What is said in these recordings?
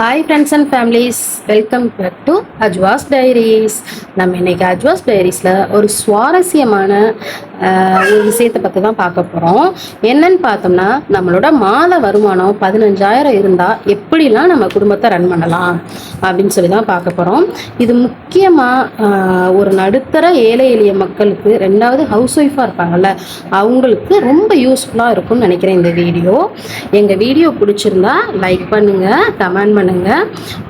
Hi friends and families, welcome back to Ajwa's diaries. நம்ம இன்றைக்கி அஜ்வாஸ் டைரிஸில் ஒரு சுவாரஸ்யமான ஒரு விஷயத்தை பற்றி தான் பார்க்க போகிறோம். என்னன்னு பார்த்தோம்னா, நம்மளோட மாத வருமானம் 15,000 இருந்தால் எப்படிலாம் நம்ம குடும்பத்தை ரன் பண்ணலாம் அப்படின்னு சொல்லி தான் பார்க்க போகிறோம். இது முக்கியமாக ஒரு நடுத்தர ஏழை எளிய மக்களுக்கு, ரெண்டாவது ஹவுஸ் ஒய்ஃபாக இருப்பாங்கள்ல, அவங்களுக்கு ரொம்ப யூஸ்ஃபுல்லாக இருக்கும்னு நினைக்கிறேன் இந்த வீடியோ. எங்கள் வீடியோ பிடிச்சிருந்தா லைக் பண்ணுங்கள், கமெண்ட் பண்ணுங்கள்.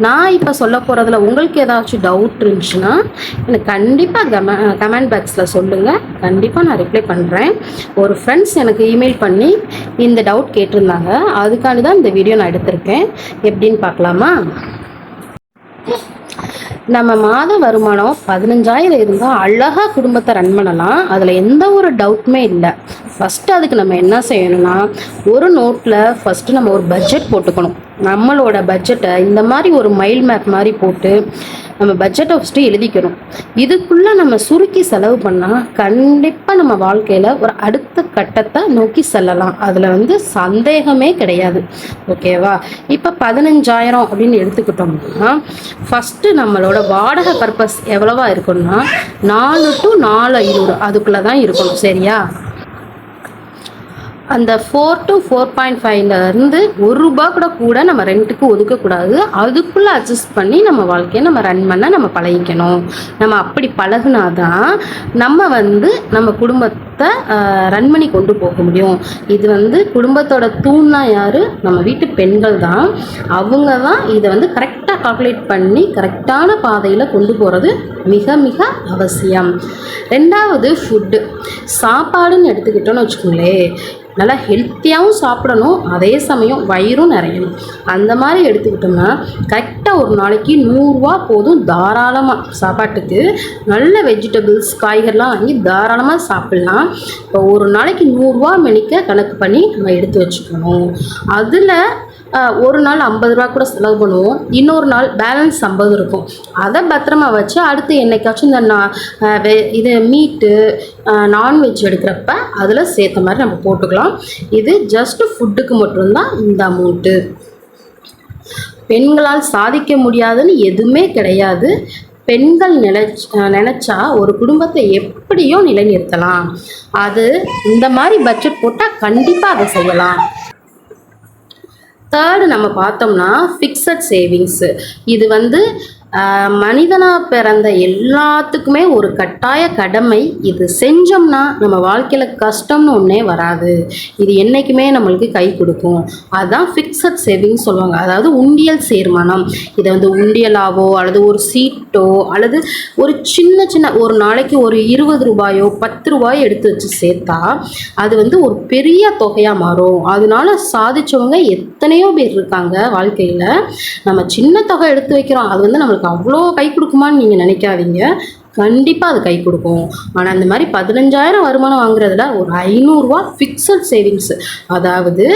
நான் இப்போ சொல்ல போகிறதுல உங்களுக்கு ஏதாச்சும் டவுட் இருந்துச்சுன்னா எனக்கு கண்டிப்பாக கமெண்ட் பாக்ஸில் சொல்லுங்கள். கண்டிப்பாக நான் ரிப்ளை பண்ணுறேன். ஒரு ஃப்ரெண்ட்ஸ் எனக்கு இமெயில் பண்ணி இந்த டவுட் கேட்டிருந்தாங்க, அதுக்காண்டி தான் இந்த வீடியோ நான் எடுத்திருக்கேன். எப்படின்னு பார்க்கலாமா? நம்ம மாத வருமானம் 15,000 இருந்தால் அழகாக குடும்பத்தை ரன் பண்ணலாம். அதில் எந்த ஒரு டவுட்டுமே இல்லை. ஃபஸ்ட்டு அதுக்கு நம்ம என்ன செய்யணும்னா, ஒரு நோட்டில் ஃபஸ்ட்டு நம்ம ஒரு பட்ஜெட் போட்டுக்கணும். நம்மளோட பட்ஜெட்டை இந்த மாதிரி ஒரு மைல் மேப் மாதிரி போட்டு நம்ம பட்ஜெட்டை ஃபஸ்ட்டு எழுதிக்கணும். இதுக்குள்ளே நம்ம சுருக்கி செலவு பண்ணால் கண்டிப்பாக நம்ம வாழ்க்கையில் ஒரு அடுத்த கட்டத்தை நோக்கி செல்லலாம். அதில் சந்தேகமே கிடையாது. ஓகேவா? இப்போ 15,000 அப்படின்னு எடுத்துக்கிட்டோம்னா, ஃபஸ்ட்டு நம்மளோட வாடகை பர்பஸ் எவ்வளவா இருக்கணும்னா 4 to 4,500 அதுக்குள்ளே தான் இருக்கணும். சரியா? அந்த 4 to 4.5 ₹1 கூட நம்ம ரெண்ட்டுக்கு ஒதுக்கக்கூடாது. அதுக்குள்ளே அட்ஜஸ்ட் பண்ணி நம்ம வாழ்க்கையை நம்ம ரன் பண்ண நம்ம பழகிக்கணும். நம்ம அப்படி பழகுனாதான் நம்ம நம்ம குடும்பத்தை ரன் பண்ணி கொண்டு போக முடியும். இது குடும்பத்தோட தூண்னா யார்? நம்ம வீட்டு பெண்கள் தான். அவங்க தான் இதை கரெக்டாக கால்குலேட் பண்ணி கரெக்டான பாதையில் கொண்டு போகிறது மிக மிக அவசியம். ரெண்டாவது ஃபுட்டு. சாப்பாடுன்னு எடுத்துக்கிட்டோன்னு வச்சுக்கோங்களேன், நல்லா ஹெல்த்தியாகவும் சாப்பிடணும், அதே சமயம் வயிறும் நிறையணும். அந்த மாதிரி எடுத்துக்கிட்டோம்னா கரெக்டாக ஒரு நாளைக்கு ₹100 போதும். தாராளமாக சாப்பாட்டுக்கு நல்ல வெஜிடபிள்ஸ், காய்கறிலாம் வாங்கி தாராளமாக சாப்பிட்லாம். இப்போ ஒரு நாளைக்கு ₹100 மெனிக்க கணக்கு பண்ணி நம்ம எடுத்து வச்சுக்கணும். அதில் ஒரு நாள் ₹50 கூட செலவு பண்ணுவோம். இன்னொரு நாள் பேலன்ஸ் 50 இருக்கும். அதை பத்திரமா வச்சு அடுத்து என்னைக்காச்சும் இது மீட்டு நான்வெஜ் எடுக்கிறப்ப அதில் சேர்த்த மாதிரி நம்ம போட்டுக்கலாம். இது ஜஸ்ட்டு ஃபுட்டுக்கு மட்டும்தான் இந்த அமௌண்ட்டு. பெண்களால் சாதிக்க முடியாதுன்னு எதுவுமே கிடையாது. பெண்கள் நினச்சா ஒரு குடும்பத்தை எப்படியோ நிலைநிறுத்தலாம். அது இந்த மாதிரி பட்ஜெட் போட்டால் கண்டிப்பாக அதை செய்யலாம். தேர்டு நம்ம பார்த்தோம்னா ஃபிக்ஸட் சேவிங்ஸு. இது மனிதனாக பிறந்த எல்லாத்துக்குமே ஒரு கட்டாய கடமை. இது செஞ்சோம்னா நம்ம வாழ்க்கையில் கஷ்டம்னு ஒன்றே வராது. இது என்றைக்குமே நம்மளுக்கு கை கொடுக்கும். அதுதான் ஃபிக்ஸட் சேவிங்ஸ் சொல்லுவாங்க. அதாவது உண்டியல் சேர்மானம். இதை உண்டியலாவோ அல்லது ஒரு சீட்டோ அல்லது ஒரு சின்ன சின்ன ஒரு நாளைக்கு ஒரு ₹20 ₹10 எடுத்து வச்சு சேர்த்தா அது ஒரு பெரிய தொகையாக மாறும். அதனால சாதிச்சவங்க எத்தனையோ பேர் இருக்காங்க வாழ்க்கையில். நம்ம சின்ன தொகை எடுத்து வைக்கிறோம், அது நம்மளுக்கு அவ்வளோ கை கொடுக்குமான்னு நீங்கள் நினைக்காதீங்க. கண்டிப்பாக அது கை கொடுக்கும். ஆனால் அந்த மாதிரி 15,000 வருமானம் வாங்குறதுல ஒரு ₹500 ஃபிக்ஸட் சேவிங்ஸு. அதாவது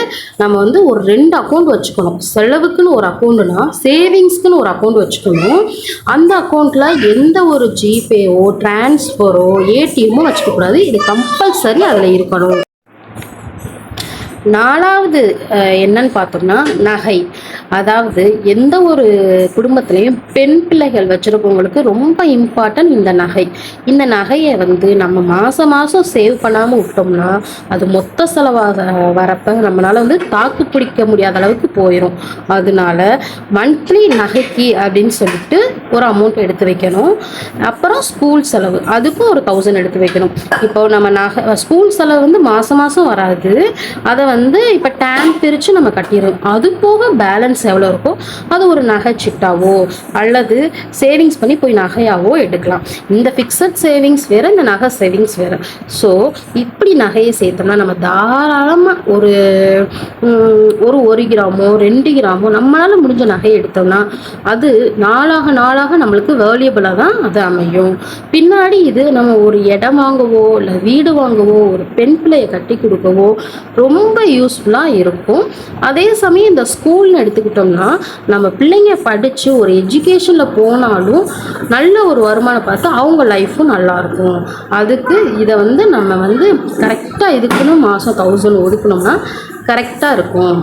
நம்ம ஒரு 2 அக்கௌண்ட் வச்சுக்கணும். செலவுக்குன்னு ஒரு அக்கௌண்ட்டுனா சேவிங்ஸ்க்குன்னு ஒரு அக்கௌண்ட் வச்சுக்கணும். அந்த அக்கௌண்ட்டில் எந்த ஒரு ஜிபேவோ டிரான்ஸ்ஃபரோ ஏடிஎம்மோ வச்சுக்கக்கூடாது. இது கம்பல்சரி அதில் இருக்கணும். நாலாவது என்னன்னு பார்த்தோம்னா நகை. அதாவது எந்த ஒரு குடும்பத்திலையும் பெண் பிள்ளைகள் வச்சுருக்கவங்களுக்கு ரொம்ப இம்பார்ட்டன்ட் இந்த நகை. இந்த நகையை நம்ம மாதம் மாதம் சேவ் பண்ணாமல் விட்டோம்னா அது மொத்த செலவாக வரப்போ நம்மளால் தாக்கு பிடிக்க முடியாத அளவுக்கு போயிடும். அதனால மந்த்லி நகைக்கு அப்படின்னு சொல்லிட்டு ஒரு அமௌண்ட் எடுத்து வைக்கணும். அப்புறம் ஸ்கூல் செலவு, அதுக்கும் ஒரு 1000 எடுத்து வைக்கணும். இப்போ நம்ம நகை ஸ்கூல் செலவு மாதம் மாதம் வராது. அதை இப்போ டேம் பிரித்து நம்ம கட்டிடுறோம். அது போக பேலன்ஸ் எவ்வளோ இருக்கோ அது ஒரு நகை சிட்டாவோ அல்லது சேவிங்ஸ் பண்ணி போய் நகையாவோ எடுக்கலாம். இந்த ஃபிக்ஸட் சேவிங்ஸ் வேறு, இந்த நகை சேவிங்ஸ் வேறு. ஸோ இப்படி நகையை சேர்த்தோம்னா நம்ம தாராளமாக ஒரு 1 கிராமோ 2 கிராமோ நம்மளால் முடிஞ்ச நகையை எடுத்தோம்னா அது நாளாக நாளாக நம்மளுக்கு வேல்யூபிளாக தான் அது அமையும். பின்னாடி இது நம்ம ஒரு இடம் வாங்கவோ இல்லை வீடு வாங்கவோ ஒரு பெண் பிள்ளையை கட்டி கொடுக்கவோ ரொம்ப யூஸ்ஃபுல்லாக இருக்கும். அதே சமயம் இந்த ஸ்கூல்னு எடுத்துக்கிட்டோம்னா நம்ம பிள்ளைங்க படித்து ஒரு எஜுகேஷனில் போனாலும் நல்ல ஒரு வருமானம் பார்த்து அவங்க லைஃப்பும் நல்லாயிருக்கும். அதுக்கு இதை நம்ம கரெக்டாக இதுக்குன்னு மாதம் 1000 ஒதுக்கணும்னா கரெக்டாக இருக்கும்.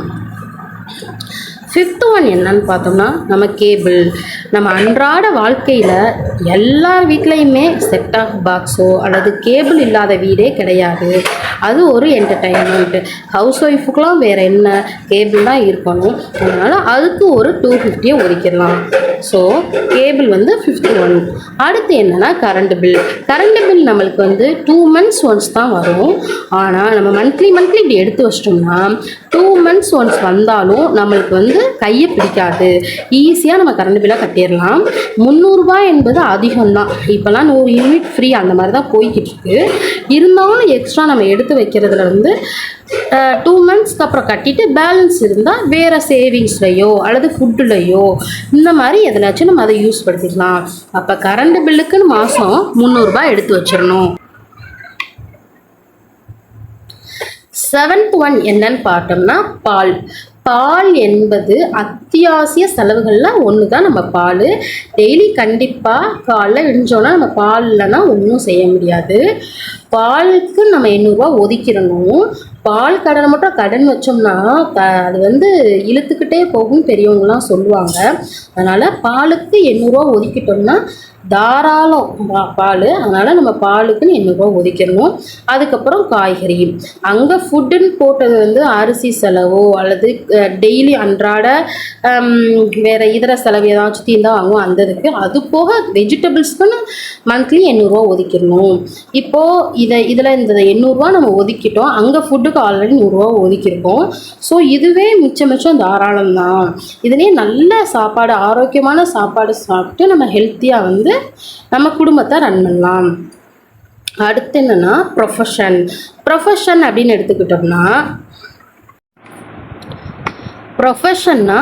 ஃபிஃப்த் ஒன் என்னன்னு பார்த்தோம்னா நம்ம கேபிள். நம்ம அன்றாட வாழ்க்கையில் எல்லார் வீட்லேயுமே செட் ஆஃப் பாக்ஸோ அல்லது கேபிள் இல்லாத வீடே கிடையாது. அது ஒரு என்டர்டைன்மெண்ட்டு. ஹவுஸ் ஒய்ஃபுக்கெலாம் வேறு என்ன, கேபிள் தான் இருக்கணும். அதனால் அதுக்கு ஒரு 250 ஒதுக்கிடலாம். ஸோ கேபிள் வந்து ஃபிஃப்த் ஒன். அடுத்து என்னென்னா கரண்ட் பில். கரண்ட் பில் நம்மளுக்கு வந்து 2 months ஒன்ஸ் தான் வரும். ஆனால் நம்ம மந்த்லி இப்படி எடுத்து வச்சிட்டோம்னா 2 months ஒன்ஸ் வந்தாலும் நம்மளுக்கு வந்து கையை பிடிக்காது. ஈஸியாக நம்ம கரண்ட் பில்லாக கட்டிடலாம். 300 ரூபாய் என்பது அதிகம்தான். இப்போலாம் 100 யூனிட் ஃப்ரீ அந்த மாதிரி தான் போய்கிட்டு இருக்கு. இருந்தாலும் எக்ஸ்ட்ரா நம்ம எடுத்து வைக்கிறதுல வந்து 2 monthsக்கு அப்புறம் கட்டிட்டு பேலன்ஸ் இருந்தால் வேறு சேவிங்ஸ்லையோ அல்லது ஃபுட்டுலையோ இந்த மாதிரி எதனாச்சும் நம்ம அதை யூஸ் படுத்திக்கலாம். அப்போ கரண்ட் பில்லுக்குன்னு மாதம் 300 ரூபாய் எடுத்து வச்சிடணும். 7th ஒன் என்னன்னு பார்த்தோம்னா பால். பால் என்பது அத்தியாவசிய செலவுகளில் ஒன்று தான் நம்ம பால். டெய்லி கண்டிப்பாக காலைல விழிஞ்சோன்னா நம்ம பால் இல்லைன்னா ஒன்றும் செய்ய முடியாது. பாலுக்கு நம்ம 800 ரூபா ஒதுக்கிடணும். பால் கடனை மட்டும் கடன் வச்சோம்னா அது வந்து இழுத்துக்கிட்டே போகும் பெரியவங்களாம் சொல்லுவாங்க. அதனால் பாலுக்கு 800 ரூபா ஒதுக்கிட்டோம்னா தாராளம் பால். அதனால் நம்ம பாலுக்குன்னு 800 ரூபா ஒதுக்கிடணும். அதுக்கப்புறம் காய்கறி. அங்கே ஃபுட்டுன்னு போட்டது வந்து அரிசி செலவோ அல்லது டெய்லி அன்றாட வேறு இதர செலவு ஏதாச்சும் தீர்ந்தா வாங்குவோம் அந்த இதுக்கு. அது போக வெஜிடபிள்ஸ்க்குன்னு மந்த்லி 800 ரூபா ஒதுக்கிடணும். இப்போது இதில் இந்த 800 ரூபா நம்ம ஒதுக்கிட்டோம். அங்கே ஃபுட்டுக்கு ஆல்ரெடி 100 ரூபா ஒதுக்கியிருக்கோம். ஸோ இதுவே மிச்சம் தாராளம் தான். இதுலேயே நல்ல சாப்பாடு, ஆரோக்கியமான சாப்பாடு சாப்பிட்டு நம்ம ஹெல்த்தியாக வந்து நம்ம குடும்பத்தை ரன் பண்ணலாம். அடுத்து என்னன்னா ப்ரொஃபஷன் அப்படின்னு எடுத்துக்கிட்டோம்னா, ப்ரொஃபஷன்னா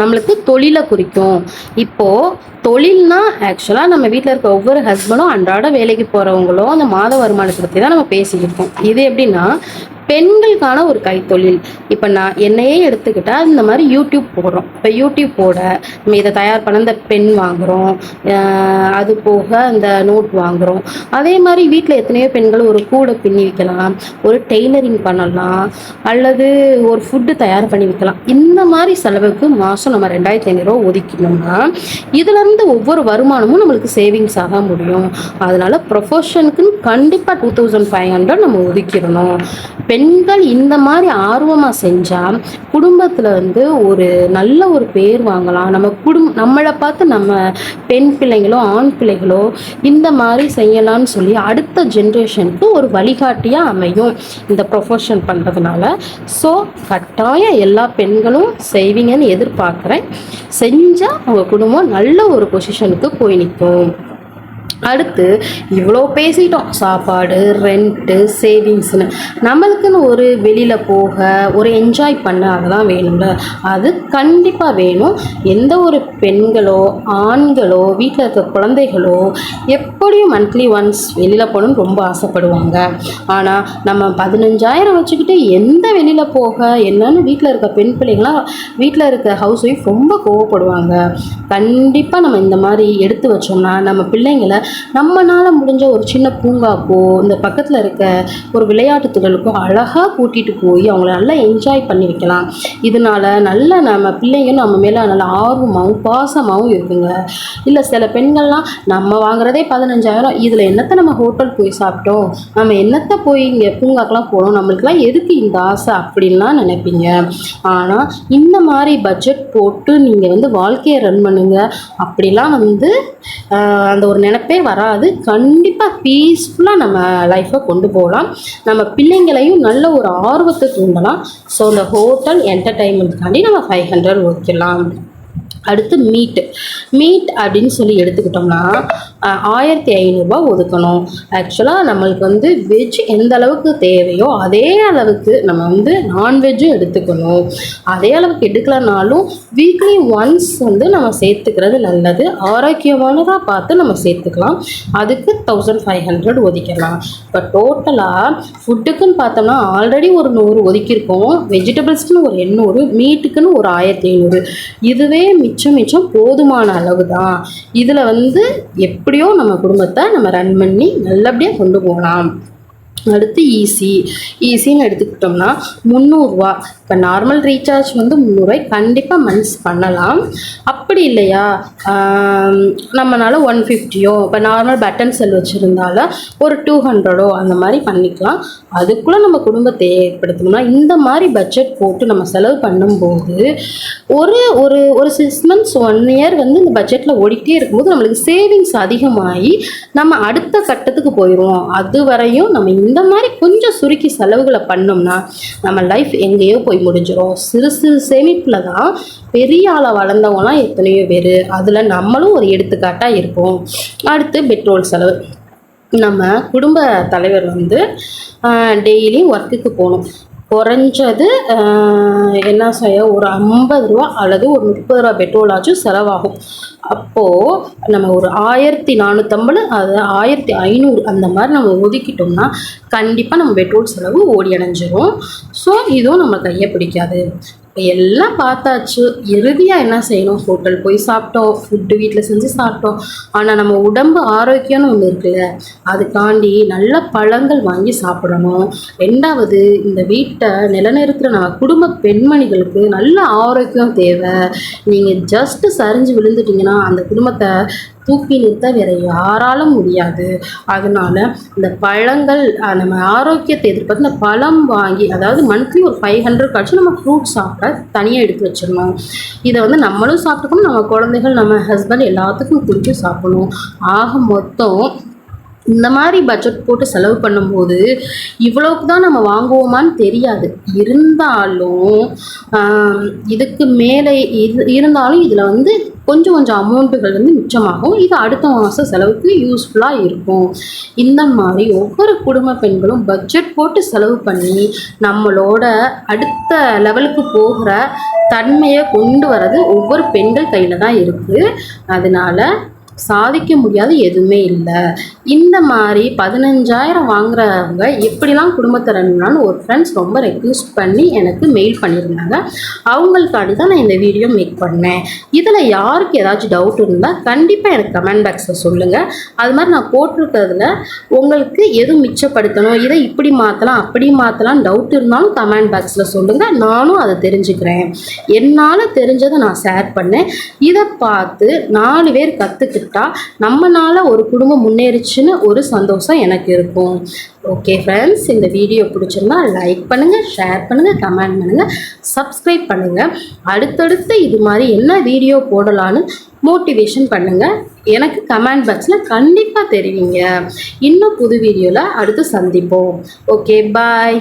நம்மளுக்கு தொழிலை குறிக்கும். இப்போது தொழில்னா ஆக்சுவலாக நம்ம வீட்டில் இருக்க ஒவ்வொரு ஹஸ்பண்டும் அன்றாட வேலைக்கு போகிறவங்களோ அந்த மாத வருமானத்தை பற்றி தான் நம்ம பேசிக்கிட்டோம். இது எப்படின்னா பெண்களுக்கான ஒரு கைத்தொழில். இப்போ நான் என்னையே எடுத்துக்கிட்டால் இந்த மாதிரி யூடியூப் போடுறோம். இப்போ யூடியூப் போட நம்ம இதை தயார் பண்ண இந்த பென் வாங்குகிறோம், அது போக இந்த நோட் வாங்குகிறோம். அதே மாதிரி வீட்டில் எத்தனையோ பெண்கள் ஒரு கூடை பின்னி விற்கலாம், ஒரு டெய்லரிங் பண்ணலாம், அல்லது ஒரு ஃபுட்டு தயார் பண்ணி விற்கலாம். இந்த மாதிரி செலவுக்கு மாதம் நம்ம 2500 ரூபா ஒதுக்கணும்னா இதுலேருந்து ஒவ்வொரு வருமானமும் நம்மளுக்கு சேவிங்ஸ் ஆக முடியும். அதனால் ப்ரொஃபஷனுக்குன்னு கண்டிப்பாக 2500 நம்ம ஒதுக்கிடணும். பெண்கள் இந்த மாதிரி ஆர்வமாக செஞ்சால் குடும்பத்தில் வந்து ஒரு நல்ல ஒரு பேர் வாங்கலாம். நம்மளை பார்த்து நம்ம பெண் பிள்ளைங்களோ ஆண் பிள்ளைகளோ இந்த மாதிரி செய்யலாம்னு சொல்லி அடுத்த ஜென்ரேஷனுக்கு ஒரு வழிகாட்டியாக அமையும் இந்த ப்ரொஃபஷன் பண்ணுறதுனால. ஸோ கட்டாயம் எல்லா பெண்களும் செய்வீங்கன்னு எதிர்பார்க்குறேன். செஞ்சால் உங்கள் குடும்பம் நல்ல ஒரு பொசிஷனுக்கு போய் நிற்கும். அடுத்து இவ்வளோ பேசிட்டோம், சாப்பாடு, ரெண்ட்டு, சேவிங்ஸ்னு. நம்மளுக்குன்னு ஒரு வெளியில் போக ஒரு என்ஜாய் பண்ண அதெல்லாம் வேணும்ல, அது கண்டிப்பாக வேணும். எந்த ஒரு பெண்களோ ஆண்களோ வீட்டில் இருக்க குழந்தைகளோ எப்படியும் மந்த்லி ஒன்ஸ் வெளியில் போகணுன்னு ரொம்ப ஆசைப்படுவாங்க. ஆனால் நம்ம 15,000 வச்சுக்கிட்டு எந்த வெளியில் போக என்னன்னு வீட்டில் இருக்க பெண் பிள்ளைங்களாம், வீட்டில் இருக்க ஹவுஸ் ஒய்ஃப் ரொம்ப கோவப்படுவாங்க. கண்டிப்பாக நம்ம இந்த மாதிரி எடுத்து வச்சோம்னா நம்ம பிள்ளைங்களை நம்மளால் முடிஞ்ச ஒரு சின்ன பூங்காக்கோ இந்த பக்கத்தில் இருக்க ஒரு விளையாட்டு திடலுக்கோ அழகாக கூட்டிகிட்டு போய் அவங்கள நல்லா என்ஜாய் பண்ணி வைக்கலாம். இதனால் நல்ல நம்ம பிள்ளைங்க நம்ம மேலே நல்ல ஆர்வமாகவும் பாசமாகவும் இருக்குங்க. இல்லை சில பெண்கள்லாம் நம்ம வாங்குறதே 15,000, இதில் என்னத்தை நம்ம ஹோட்டல் போய் சாப்பிட்டோம், நம்ம என்னத்தை போய் இங்கே பூங்காக்கெலாம் போகணும், நம்மளுக்கெல்லாம் எதுக்கு இந்த ஆசை அப்படின்லாம் நினைப்பீங்க. ஆனால் இந்த மாதிரி பட்ஜெட் போட்டு நீங்கள் வந்து வாழ்க்கையை ரன் பண்ணுங்க. அப்படிலாம் வந்து அந்த ஒரு நினைப்பே வராது. கண்டிப்பாக பீஸ்ஃபுல்லாக நம்ம லைஃப்பை கொண்டு போகலாம். நம்ம பிள்ளைங்களையும் நல்ல ஒரு ஆர்வத்தை தூண்டலாம். ஸோ இந்த ஹோட்டல் என்டர்டைன்மெண்ட்காண்டி நம்ம 500 ஒதுக்கலாம். அடுத்து மீட் அப்படின்னு சொல்லி எடுத்துக்கிட்டோம்னா 1500 ரூபா ஒதுக்கணும். ஆக்சுவலாக நம்மளுக்கு வந்து வெஜ் எந்த அளவுக்கு தேவையோ அதே அளவுக்கு நம்ம வந்து நான்வெஜ்ஜும் எடுத்துக்கணும். அதே அளவுக்கு எடுக்கலனாலும் வீக்லி ஒன்ஸ் வந்து நம்ம சேர்த்துக்கிறது நல்லது. ஆரோக்கியமானதாக பார்த்து நம்ம சேர்த்துக்கலாம். அதுக்கு 1500 ஒதுக்கலாம். இப்போ டோட்டலாக ஃபுட்டுக்குன்னு பார்த்தோம்னா ஆல்ரெடி ஒரு 100 ஒதுக்கியிருக்கோம், வெஜிடபிள்ஸ்க்குன்னு ஒரு 800, மீட்டுக்குன்னு ஒரு 1500. இதுவே மிச்சம் போதுமான அளவு தான். இதில் வந்து எப்படியோ நம்ம குடும்பத்தை நம்ம ரன் பண்ணி நல்லபடியாக கொண்டு போகலாம். அடுத்து ஈஸின்னு எடுத்துக்கிட்டோம்னா 300 இப்போ நார்மல் ரீசார்ஜ் வந்து 300 கண்டிப்பாக மந்த்ஸ் பண்ணலாம். அப்படி இல்லையா நம்மளால 150 இப்போ நார்மல் பட்டன் செல் வச்சுருந்தாலும் ஒரு 200 அந்த மாதிரி பண்ணிக்கலாம். அதுக்குள்ளே நம்ம குடும்பத்தை ஏற்படுத்தணும்னா இந்த மாதிரி பட்ஜெட் போட்டு நம்ம செலவு பண்ணும்போது ஒரு ஒரு ஒரு 6 months 1 year வந்து இந்த பட்ஜெட்டில் ஓடிக்கிட்டே இருக்கும்போது நம்மளுக்கு சேவிங்ஸ் அதிகமாகி நம்ம அடுத்த கட்டத்துக்கு போயிடுவோம். அது வரையும் நம்ம இந்த மாதிரி கொஞ்சம் சுருக்கி செலவுகளை பண்ணோம்னா நம்ம லைஃப் எங்கேயோ போய் முடிஞ்சிடும். சிறு சிறு சேமிப்பில் தான் பெரிய ஆளை வளர்ந்தவங்களாம் எத்தனையோ பேர், அதில் நம்மளும் ஒரு எடுத்துக்காட்டாக இருப்போம். அடுத்து பெட்ரோல் செலவு. நம்ம குடும்ப தலைவர் வந்து டெய்லியும் ஒர்க்குக்கு போகணும். குறைஞ்சது என்ன செய்ய ஒரு 50 ரூபா அல்லது ஒரு 30 ரூபா பெட்ரோலாச்சும் செலவாகும். அப்போது நம்ம ஒரு 1450 அது 1500 அந்த மாதிரி நம்ம ஒதுக்கிட்டோம்னா கண்டிப்பாக நம்ம பெட்ரோல் செலவு ஓடி அடைஞ்சிரும். ஸோ இதுவும் நம்ம கையை பிடிக்காது. எல்லாம் பார்த்தாச்சு, இறுதியாக என்ன செய்யணும்? ஹோட்டல் போய் சாப்பிட்டோம், ஃபுட்டு வீட்டில் செஞ்சு சாப்பிட்டோம். ஆனால் நம்ம உடம்பு ஆரோக்கியம்னு ஒன்று இருக்குல்ல, அதுக்காண்டி நல்ல பழங்கள் வாங்கி சாப்பிடணும். 2வது இந்த வீட்டை நிலநிறுத்துகிற நம்ம குடும்ப பெண்மணிகளுக்கு நல்ல ஆரோக்கியம் தேவை. நீங்கள் ஜஸ்ட்டு சரிஞ்சு விழுந்துட்டிங்கன்னா அந்த குடும்பத்தை தூக்கி நிறுத்த வேறு யாராலும் முடியாது. அதனால இந்த பழங்கள் நம்ம ஆரோக்கியத்தை எதிர்பார்த்து இந்த பழம் வாங்கி, அதாவது மந்த்லி ஒரு 500 கழிச்சு நம்ம ஃப்ரூட் சாப்பிட தனியாக எடுத்து வச்சிடணும். இதை வந்து நம்மளும் சாப்பிட்டுக்கணும், நம்ம குழந்தைகள் நம்ம ஹஸ்பண்ட் எல்லாத்துக்கும் கொடுத்து சாப்பிடணும். ஆக மொத்தம் இந்த மாதிரி பட்ஜெட் போட்டு செலவு பண்ணும்போது இவ்வளோக்கு தான் நம்ம வாங்குவோமான்னு தெரியாது. இருந்தாலும் இதுக்கு மேலே இருந்தாலும் இதில் வந்து கொஞ்சம் கொஞ்சம் அமௌண்ட்டுகள் வந்து மிச்சமாகும். இது அடுத்த மாதம் செலவுக்கு யூஸ்ஃபுல்லாக இருக்கும். இந்த மாதிரி ஒவ்வொரு குடும்ப பெண்களும் பட்ஜெட் போட்டு செலவு பண்ணி நம்மளோட அடுத்த லெவலுக்கு போகிற தன்மையை கொண்டு வர்றது ஒவ்வொரு பெண்கள் கையில் தான் இருக்குது. அதனால் சாதிக்க முடியாது எதுவுமே இல்லை. இந்த மாதிரி 15,000 வாங்குறவங்க எப்படிலாம் குடும்பத்தை ரன்னான்னு ஒரு ஃப்ரெண்ட்ஸ் ரொம்ப ரெக்வெஸ்ட் பண்ணி எனக்கு மெயில் பண்ணியிருந்தாங்க. அவங்களுக்காண்டி தான் நான் இந்த வீடியோ மேக் பண்ணேன். இதில் யாருக்கு ஏதாச்சும் டவுட் இருந்தால் கண்டிப்பாக எனக்கு கமெண்ட் பாக்ஸில் சொல்லுங்கள். அது மாதிரி நான் போட்டிருக்கிறதுல உங்களுக்கு எது மிச்சப்படுத்தணும், இதை இப்படி மாற்றலாம் அப்படி மாற்றலாம் டவுட் இருந்தாலும் கமெண்ட் பாக்ஸில் சொல்லுங்கள். நானும் அதை தெரிஞ்சுக்கிறேன். என்னால் தெரிஞ்சதை நான் ஷேர் பண்ணேன். இதை பார்த்து 4 பேர் கற்றுக்கிட்டு நம்மனால ஒரு குடும்பம் முன்னேறிச்சுன்னு ஒரு சந்தோஷம் எனக்கு இருக்கும். ஓகே ஃப்ரெண்ட்ஸ், இந்த வீடியோ பிடிச்சிருந்தா லைக் பண்ணுங்கள், ஷேர் பண்ணுங்கள், கமெண்ட் பண்ணுங்கள், சப்ஸ்கிரைப் பண்ணுங்கள். அடுத்தடுத்து இது மாதிரி என்ன வீடியோ போடலான்னு மோட்டிவேஷன் பண்ணுங்கள். எனக்கு கமெண்ட் பாக்ஸில் கண்டிப்பாக தெரிவிங்க. இன்னும் புது வீடியோவில் அடுத்து சந்திப்போம். ஓகே, பாய்.